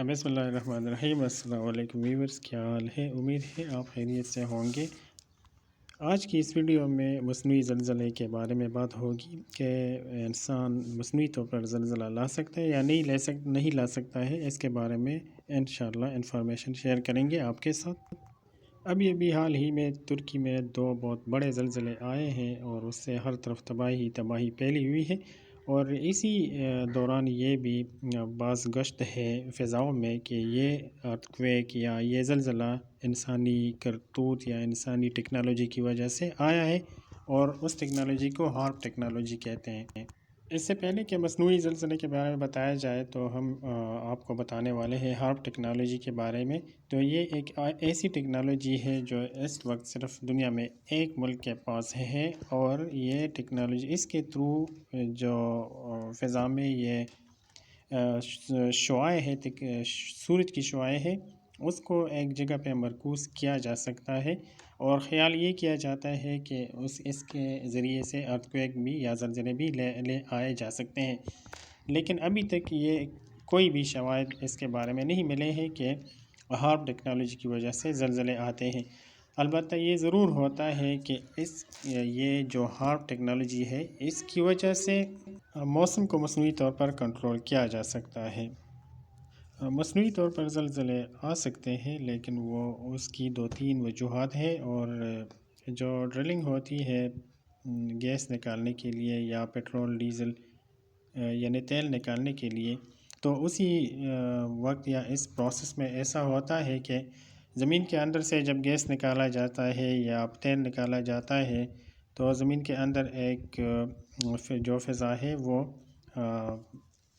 बिस्मिल्लाहिर्रहमानिर्रहीम। अस्सलाम वालेकुम व्यूअर्स, क्या हाल है? उम्मीद है आप खैरियत से होंगे। आज की इस वीडियो में मसनूई ज़लज़ले के बारे में बात होगी कि इंसान मसनूई तौर पर ज़लज़ला ला सकता है या नहीं ला सकता है। इसके बारे में इंशाअल्लाह इंफॉर्मेशन शेयर करेंगे आपके साथ। अभी हाल ही में तुर्की में दो बहुत बड़े ज़लज़ले आए हैं और उससे हर तरफ तबाही तबाही फैली हुई है। और इसी दौरान ये भी बाज़ गश्त है फ़िज़ाओं में कि ये अर्थक्वेक या ये ज़लज़ला इंसानी करतूत या इंसानी टेक्नोलॉजी की वजह से आया है, और उस टेक्नोलॉजी को हार्प टेक्नोलॉजी कहते हैं। इससे पहले कि मसनूई ज़लज़ले के बारे में बताया जाए तो हम आपको बताने वाले हैं हार्प टेक्नोलॉजी के बारे में। तो ये एक ऐसी टेक्नोलॉजी है जो इस वक्त सिर्फ दुनिया में एक मुल्क के पास है, और ये टेक्नोलॉजी इसके थ्रू जो फ़िज़ा में ये शुआएँ हैं, सूरज की शुआएँ हैं, उसको एक जगह पे मरकूज़ किया जा सकता है। और ख़्याल ये किया जाता है कि इसके ज़रिए से अर्थक्वेक भी या ज़लज़ले भी ले आए जा सकते हैं। लेकिन अभी तक ये कोई भी शवाहिद इसके बारे में नहीं मिले हैं कि हार्प टेक्नोलॉजी की वजह से ज़लज़ले आते हैं। अलबत्ता ये ज़रूर होता है कि ये जो हार्प टेक्नोलॉजी है, इसकी वजह से मौसम को मसनूई तौर पर कंट्रोल किया जा सकता है। मसनूई तौर पर ज़लज़ले आ सकते हैं, लेकिन वो उसकी 2-3 वजूहात हैं। और जो ड्रिलिंग होती है गैस निकालने के लिए या पेट्रोल डीज़ल यानी तेल निकालने के लिए, तो उसी वक्त या इस प्रोसेस में ऐसा होता है कि ज़मीन के अंदर से जब गैस निकाला जाता है या तेल निकाला जाता है, तो ज़मीन के अंदर एक जो फ़िज़ा है वो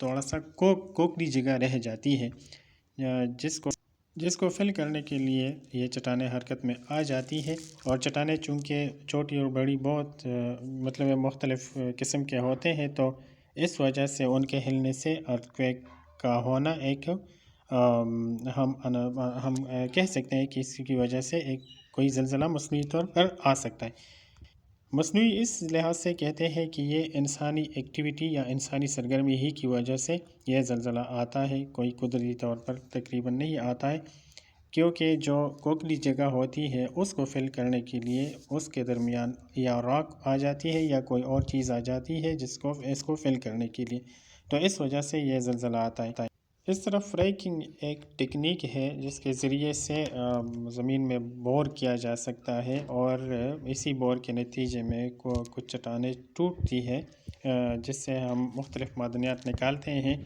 थोड़ा सा कोकड़ी जगह रह जाती है, जिसको फिल करने के लिए ये चट्टानें हरकत में आ जाती है। और चट्टानें चूँकि छोटी और बड़ी बहुत मतलब मुख्तलिफ़ किस्म के होते हैं, तो इस वजह से उनके हिलने से अर्थक्वेक का होना एक हम कह सकते हैं कि इसकी वजह से एक कोई ज़लज़ला मसनूई तौर पर आ सकता है। मसनूई इस लिहाज से कहते हैं कि ये इंसानी एक्टिविटी या इंसानी सरगर्मी ही की वजह से यह ज़लज़ला आता है, कोई कुदरती तौर पर तकरीबन नहीं आता है। क्योंकि जो कोकड़ी जगह होती है उसको फिल करने के लिए उसके दरमियान या रॉक आ जाती है या कोई और चीज़ आ जाती है जिसको इसको फिल करने के लिए, तो इस वजह से यह ज़लज़ला आता है। इस तरफ फ्रैकिंग एक टेक्निक है जिसके ज़रिए से ज़मीन में बोर किया जा सकता है, और इसी बोर के नतीजे में कुछ चट्टानें टूटती है जिससे हम मुख्तलिफ़ मादनियात निकालते हैं।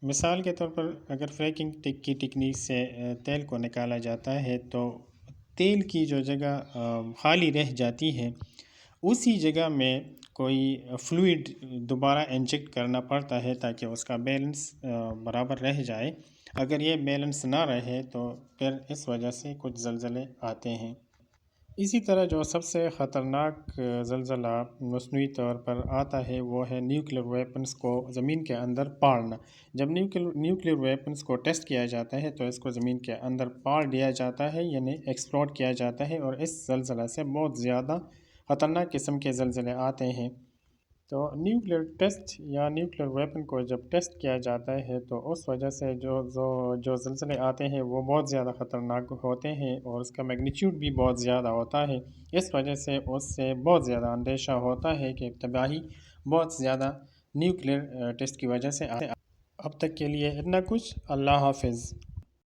मिसाल के तौर पर अगर फ्रैकिंग की टेक्निक से तेल को निकाला जाता है, तो तेल की जो जगह खाली रह जाती है उसी जगह में कोई फ्लूइड दोबारा इंजेक्ट करना पड़ता है ताकि उसका बैलेंस बराबर रह जाए। अगर ये बैलेंस ना रहे तो फिर इस वजह से कुछ ज़लज़ले आते हैं। इसी तरह जो सबसे ख़तरनाक ज़लज़ला मसनूई तौर पर आता है वो है न्यूक्लियर वेपन्स को ज़मीन के अंदर पाड़ना। जब न्यूक्लियर वेपन्स को टेस्ट किया जाता है तो इसको ज़मीन के अंदर पाड़ दिया जाता है, यानी एक्सप्लोड किया जाता है, और इस ज़लज़ला से बहुत ज़्यादा ख़तरनाक किस्म के ज़लज़ले आते हैं। तो न्यूक्लियर टेस्ट या न्यूक्लियर वेपन को जब टेस्ट किया जाता है तो उस वजह से जो ज़लज़ले आते हैं वो बहुत ज़्यादा ख़तरनाक होते हैं, और उसका मैग्नीट्यूड भी बहुत ज़्यादा होता है। इस वजह से उससे बहुत ज़्यादा अंदेशा होता है कि तबाही बहुत ज़्यादा न्यूक्लियर टेस्ट की वजह से आते। अब तक के लिए इतना कुछ। अल्लाह हाफ़िज़।